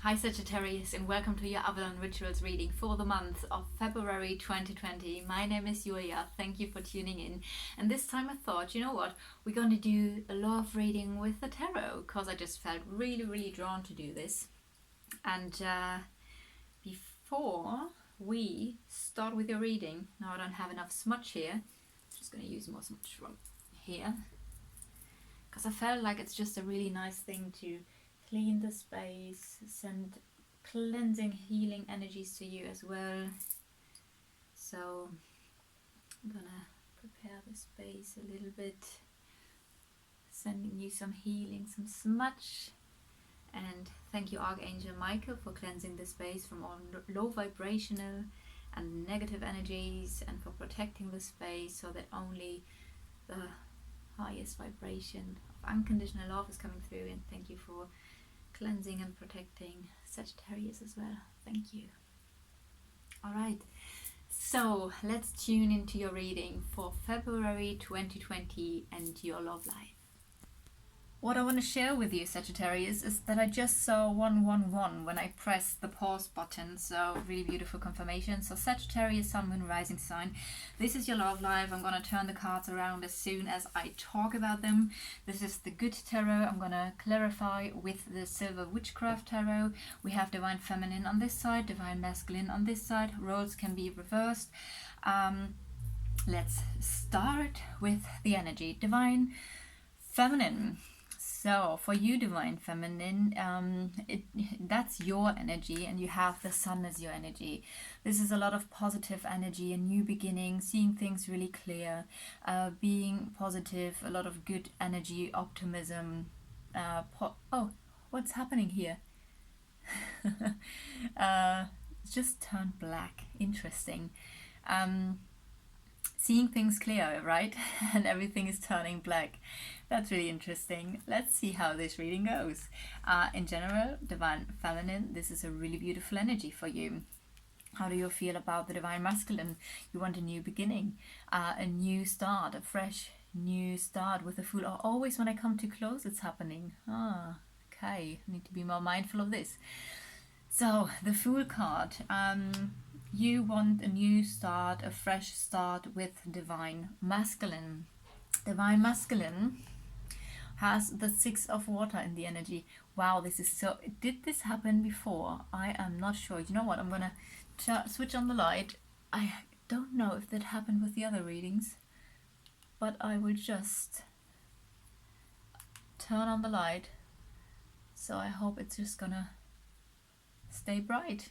Hi Sagittarius, and welcome to your Avalon Rituals reading for the month of February 2020. My name is Julia. Thank you for tuning in. And this time I thought, you know what, we're going to do a love reading with the tarot because I just felt really drawn to do this. And before we start with your reading, now I don't have enough smudge here. I'm just going to use more smudge from here because I felt like it's just a really nice thing to clean the space, send cleansing, healing energies to you as well. So I'm gonna prepare the space a little bit, sending you some healing, some smudge. And thank you, Archangel Michael, for cleansing the space from all low vibrational and negative energies, and for protecting the space so that only the highest vibration of unconditional love is coming through. And thank you for cleansing and protecting Sagittarius as well. Thank you. Alright, so let's tune into your reading for February 2020 and your love life. What I want to share with you, Sagittarius, is that I just saw 111 when I pressed the pause button. So really beautiful confirmation. So Sagittarius, Sun, Moon, Rising sign. This is your love life. I'm going to turn the cards around as soon as I talk about them. This is the good tarot. I'm going to clarify with the silver Witchcraft tarot. We have Divine Feminine on this side, Divine Masculine on this side. Roles can be reversed. Let's start with the energy. Divine Feminine. So for you, Divine Feminine, that's your energy, and you have the Sun as your energy. This is a lot of positive energy, a new beginning, seeing things really clear, being positive, a lot of good energy, optimism. Oh, what's happening here? It's just turned black. Interesting. Seeing things clear, right? And everything is turning black. That's really interesting. Let's see how this reading goes. In general, Divine Feminine, this is a really beautiful energy for you. How do you feel about the Divine Masculine? You want a new beginning, a new start, a fresh new start with the Fool. Oh, always when I come too close, it's happening. Okay, I need to be more mindful of this. So, the Fool card. You want a new start, a fresh start with Divine Masculine. Divine Masculine has the Six of Water in the energy. Wow, this is so... Did this happen before? I am not sure. You know what? I'm going to switch on the light. I don't know if that happened with the other readings, but I will just turn on the light. So I hope it's just going to stay bright.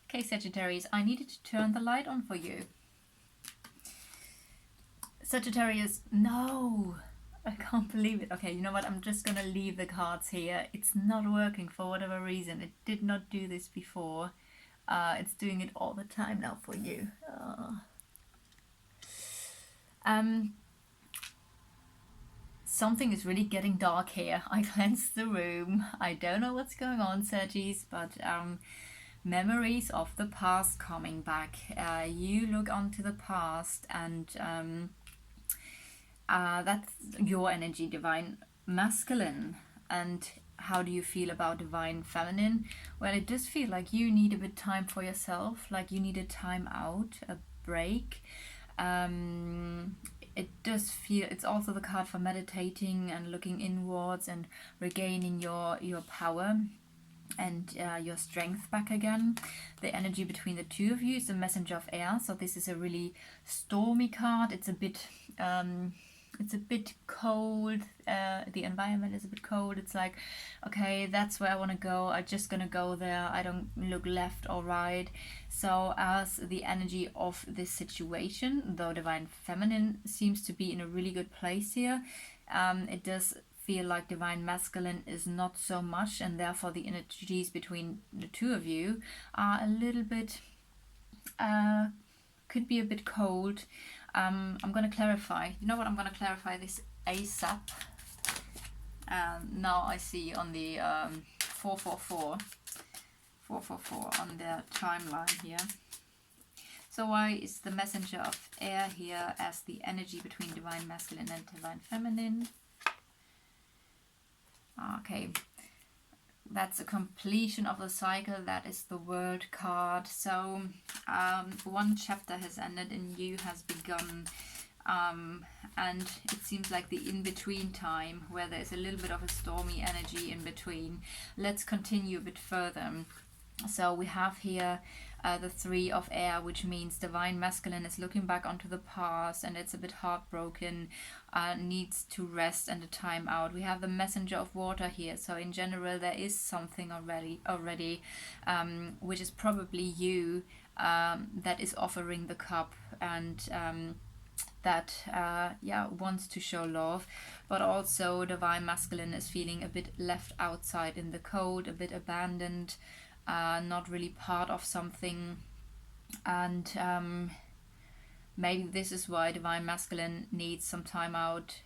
Okay, Sagittarius, I needed to turn the light on for you. Sagittarius, no, I can't believe it. Okay, you know what? I'm just going to leave the cards here. It's not working for whatever reason. It did not do this before. It's doing it all the time now for you. Something is really getting dark here. I cleansed the room. I don't know what's going on, Sagittarius, but memories of the past coming back. You look onto the past, and that's your energy, Divine Masculine. And how do you feel about Divine Feminine? Well, it does feel like you need a bit time for yourself, like you need a time out, a break. It does feel, it's also the card for meditating and looking inwards and regaining your power and your strength back again. The energy between the two of you is the Messenger of Air, so this is a really stormy card. It's a bit cold. The environment is a bit cold. It's like, okay, that's where I want to go. I'm just gonna go there. I don't look left or right. So as the energy of this situation, though Divine Feminine seems to be in a really good place here, it does feel like Divine Masculine is not so much, and therefore the energies between the two of you are a little bit, could be a bit cold. I'm going to clarify. You know what? I'm going to clarify this ASAP. Now I see on the 444 on their timeline here. So why is the Messenger of Air here as the energy between Divine Masculine and Divine Feminine? Okay, that's a completion of the cycle. That is the World card. So one chapter has ended, a new has begun. And it seems like the in-between time, where there's a little bit of a stormy energy in between. Let's continue a bit further. So we have here the Three of Air, which means divine masculine is looking back onto the past, and it's a bit heartbroken, needs to rest and a time out. We have the Messenger of Water here, so in general there is something already which is probably you, that is offering the cup, and that wants to show love, but also divine masculine is feeling a bit left outside in the cold, a bit abandoned, not really part of something. And maybe this is why divine masculine needs some time out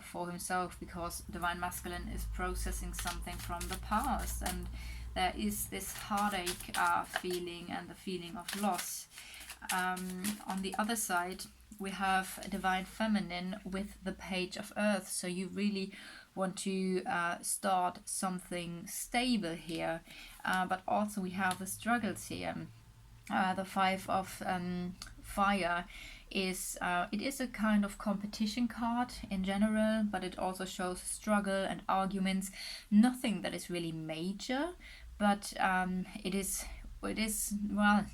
for himself, because divine masculine is processing something from the past, and there is this heartache feeling and the feeling of loss. On the other side, we have divine feminine with the Page of Earth, so you really want to start something stable here, but also we have the struggles here. The Five of Fire is it is a kind of competition card in general, but it also shows struggle and arguments. Nothing that is really major, but it is well,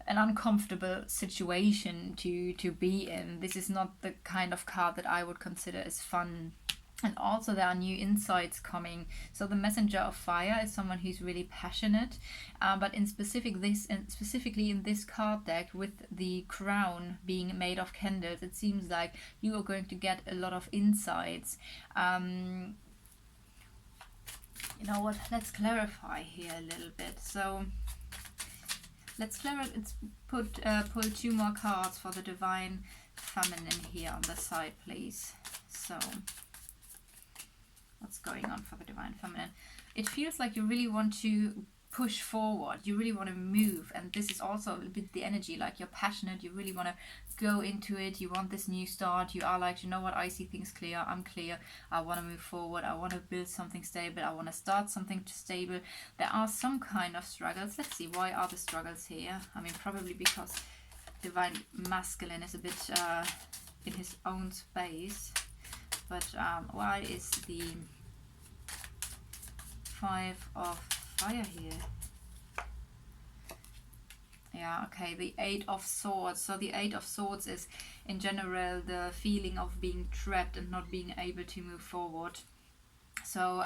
an uncomfortable situation to be in. This is not the kind of card that I would consider as fun. And also there are new insights coming. So the Messenger of Fire is someone who's really passionate, but specifically in this card deck, with the crown being made of candles, it seems like you are going to get a lot of insights. You know what, let's clarify here a little bit. So let's pull two more cards for the divine feminine here on the side, please. So what's going on for the divine feminine? It feels like you really want to push forward, you really want to move, and this is also a little bit the energy, like you're passionate, you really want to go into it, you want this new start, you are like, you know what, I see things clear, I'm clear, I want to move forward, I want to build something stable, I want to start something stable. There are some kind of struggles. Let's see, why are the struggles here? I mean, probably because divine masculine is a bit in his own space, but why is the Five of Fire here? Yeah, okay, the Eight of Swords. So the Eight of Swords is in general the feeling of being trapped and not being able to move forward. So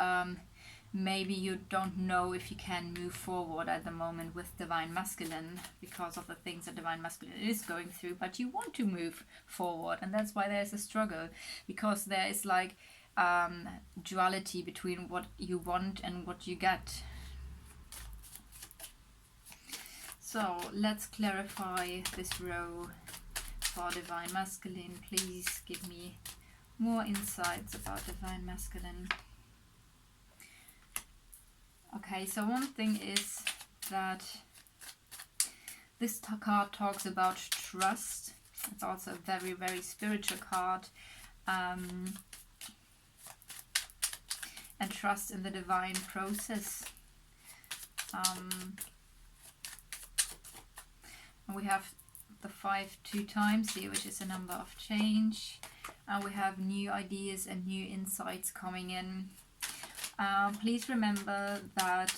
maybe you don't know if you can move forward at the moment with divine masculine because of the things that divine masculine is going through, but you want to move forward, and that's why there's a struggle, because there is like duality between what you want and what you get. So let's clarify this row for divine masculine. Please give me more insights about divine masculine. Okay, so one thing is that this card talks about trust. It's also a very, very spiritual card. And trust in the divine process. And we have the 5 2 times here, which is a number of change. And we have new ideas and new insights coming in. Please remember that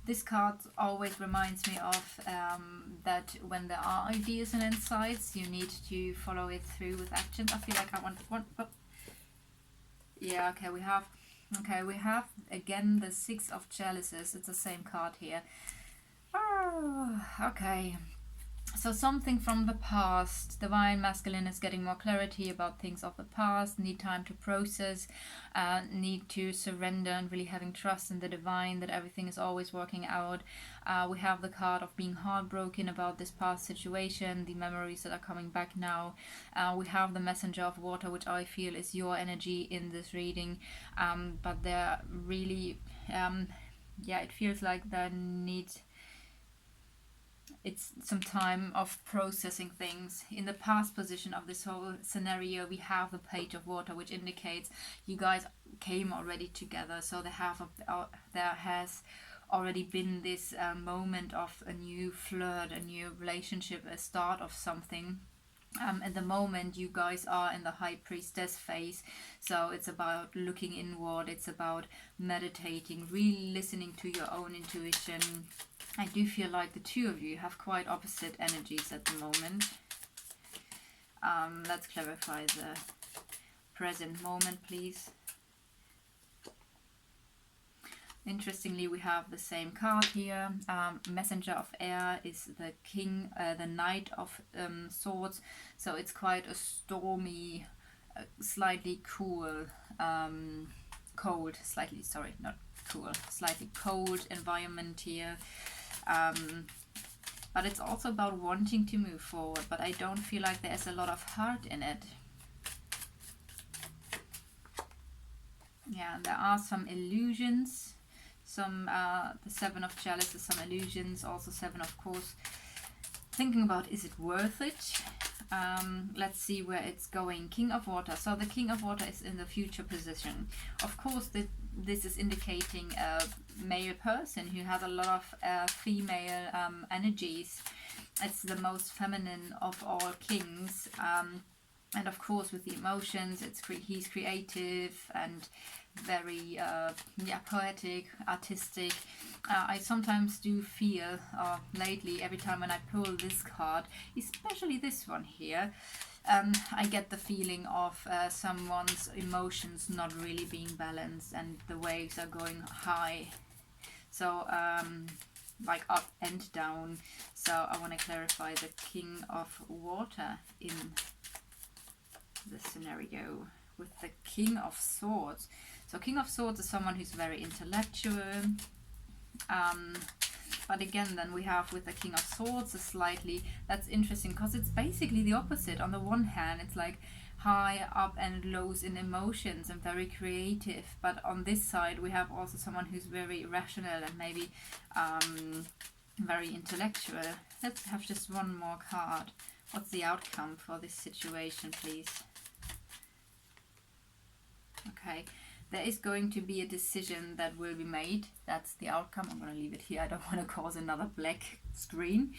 this card always reminds me of that when there are ideas and insights, you need to follow it through with actions. I feel like I want yeah, okay, we have again the Six of Chalices. It's the same card here. Oh, okay. So something from the past. Divine masculine is getting more clarity about things of the past, need time to process, need to surrender, and really having trust in the divine, that everything is always working out. We have the card of being heartbroken about this past situation, the memories that are coming back now. We have the Messenger of Water, which I feel is your energy in this reading, but they're really, it feels like there it's some time of processing things. In the past position of this whole scenario, we have the Page of Water, which indicates you guys came already together. So there has already been this moment of a new flirt, a new relationship, a start of something. At the moment, you guys are in the High Priestess phase, so it's about looking inward, it's about meditating, really listening to your own intuition. I do feel like the two of you have quite opposite energies at the moment. Let's clarify the present moment, please. Interestingly, we have the same card here. Messenger of Air is the King, the Knight of Swords. So it's quite a stormy, slightly cool, cold, slightly, sorry, not cool, slightly cold environment here. But it's also about wanting to move forward, but I don't feel like there's a lot of heart in it. Yeah, there are some illusions. The Seven of Chalices, some illusions, also Seven of Course. Thinking about, is it worth it? Let's see where it's going. King of Water. So the King of Water is in the future position. Of course, this is indicating a male person who has a lot of female energies. It's the most feminine of all kings. And of course, with the emotions, he's creative and very poetic, artistic. I sometimes do feel, lately, every time when I pull this card, especially this one here, I get the feeling of someone's emotions not really being balanced and the waves are going high. So, like up and down. So I want to clarify the King of Water in the scenario with the King of Swords. So King of Swords is someone who's very intellectual, but again, then we have with the King of Swords that's interesting because it's basically the opposite. On the one hand, it's like high up and lows in emotions and very creative, but on this side we have also someone who's very rational and maybe very intellectual. Let's have just one more card. What's the outcome for this situation, please? Okay, there is going to be a decision that will be made. That's the outcome. I'm going to leave it here. I don't want to cause another black screen.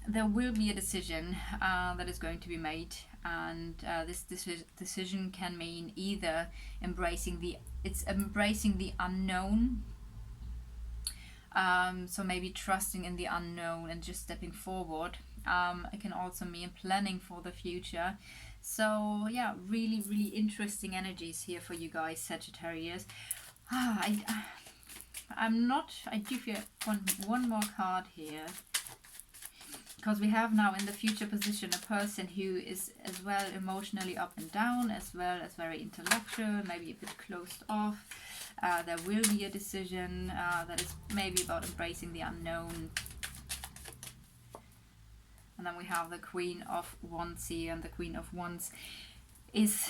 There will be a decision that is going to be made, and this decision can mean either embracing the unknown. So maybe trusting in the unknown and just stepping forward. It can also mean planning for the future. So yeah, really, really interesting energies here for you guys, Sagittarius. I do feel one more card here. Because we have now in the future position a person who is as well emotionally up and down, as well as very intellectual, maybe a bit closed off. There will be a decision that is maybe about embracing the unknown. And then we have the Queen of Wands here, and the Queen of Wands is,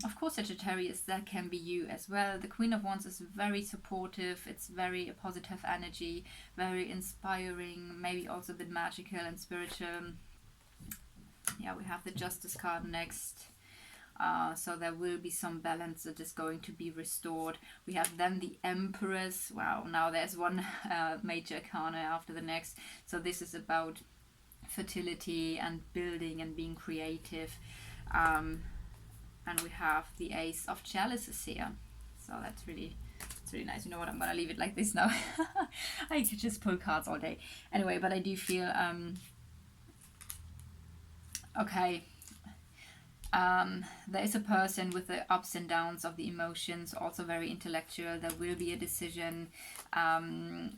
of course, Sagittarius. That can be you as well. The Queen of Wands is very supportive. It's very a positive energy, very inspiring, maybe also a bit magical and spiritual. Yeah, we have the Justice card next. So there will be some balance that is going to be restored. We have then the Empress. Wow, now there's one major arcana after the next. So this is about fertility and building and being creative. And we have the Ace of Chalices here. So it's really nice. You know what, I'm gonna leave it like this now. I could just pull cards all day. Anyway, but I do feel okay. There is a person with the ups and downs of the emotions, also very intellectual. There will be a decision.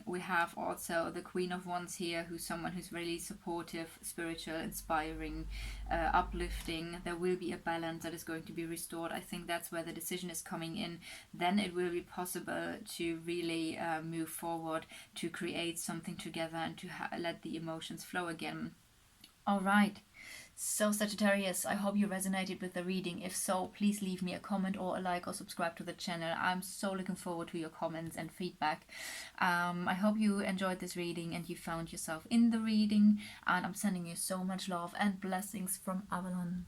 We have also the Queen of Wands here, who's someone who's really supportive, spiritual, inspiring, uplifting. There will be a balance that is going to be restored. I think that's where the decision is coming in. Then it will be possible to really move forward, to create something together and to let the emotions flow again. All right. So Sagittarius, I hope you resonated with the reading. If so, please leave me a comment or a like or subscribe to the channel. I'm so looking forward to your comments and feedback. I hope you enjoyed this reading and you found yourself in the reading, and I'm sending you so much love and blessings from Avalon.